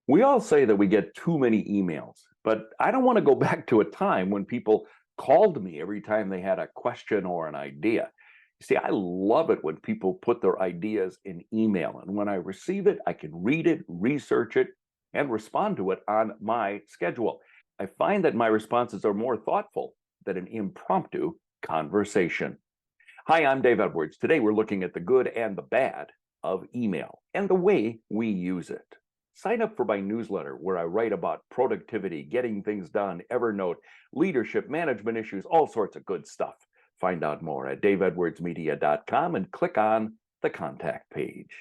We all say that we get too many emails, but I don't want to go back to a time when people called me every time they had a question or an idea. You see, I love it when people put their ideas in email, and when I receive it, I can read it, research it, and respond to it on my schedule. I find that my responses are more thoughtful than an impromptu conversation. Hi, I'm Dave Edwards. Today we're looking at the good and the bad of email and the way we use it. Sign up for my newsletter where I write about productivity, getting things done, Evernote, leadership, management issues, all sorts of good stuff. Find out more at daveedwardsmedia.com and click on the contact page.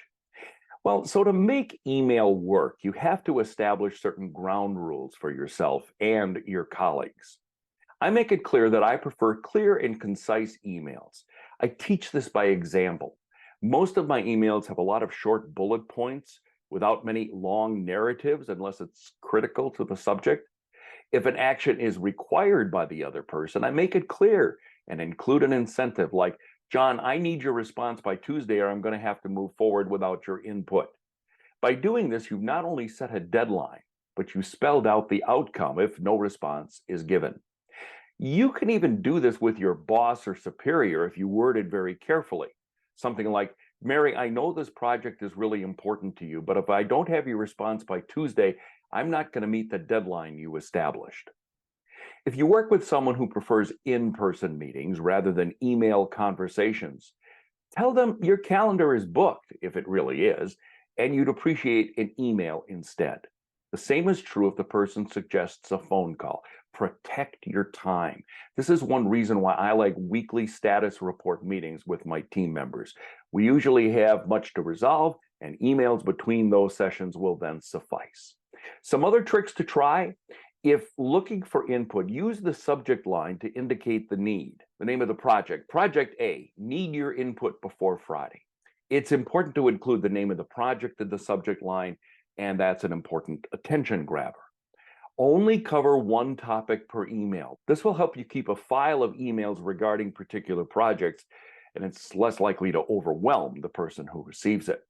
Well, so to make email work, you have to establish certain ground rules for yourself and your colleagues. I make it clear that I prefer clear and concise emails. I teach this by example. Most of my emails have a lot of short bullet points without many long narratives unless it's critical to the subject. If an action is required by the other person, I make it clear and include an incentive like, John, I need your response by Tuesday or I'm going to have to move forward without your input. By doing this, you've not only set a deadline, but you spelled out the outcome if no response is given. You can even do this with your boss or superior if you word it very carefully. Something like, Mary, I know this project is really important to you, but if I don't have your response by Tuesday, I'm not going to meet the deadline you established. If you work with someone who prefers in-person meetings rather than email conversations, tell them your calendar is booked, if it really is, and you'd appreciate an email instead. The same is true if the person suggests a phone call. Protect your time. This is one reason why I like weekly status report meetings with my team members. We usually have much to resolve, and emails between those sessions will then suffice. Some other tricks to try. If looking for input, use the subject line to indicate the need. The name of the project, Project A, need your input before Friday. It's important to include the name of the project in the subject line, and that's an important attention grabber. Only cover one topic per email. This will help you keep a file of emails regarding particular projects, and it's less likely to overwhelm the person who receives it.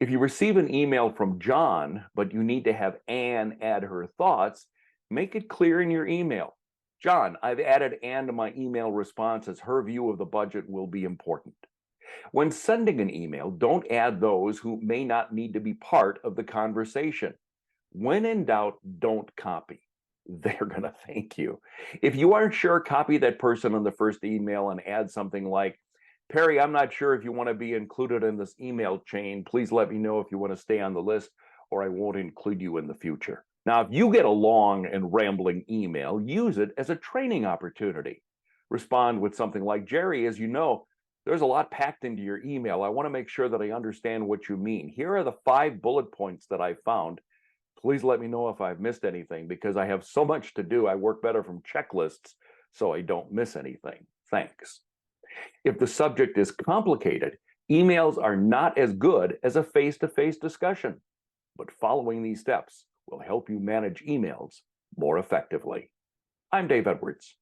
If you receive an email from John, but you need to have Anne add her thoughts, make it clear in your email. John, I've added Anne to my email response as her view of the budget will be important. When sending an email, don't add those who may not need to be part of the conversation. When in doubt, don't copy. They're going to thank you. If you aren't sure, copy that person on the first email and add something like, Perry, I'm not sure if you want to be included in this email chain. Please let me know if you want to stay on the list or I won't include you in the future. Now, if you get a long and rambling email, use it as a training opportunity. Respond with something like, Jerry, as you know, there's a lot packed into your email. I want to make sure that I understand what you mean. Here are the 5 bullet points that I found. Please let me know if I've missed anything because I have so much to do. I work better from checklists so I don't miss anything. Thanks. If the subject is complicated, emails are not as good as a face-to-face discussion, but following these steps will help you manage emails more effectively. I'm Dave Edwards.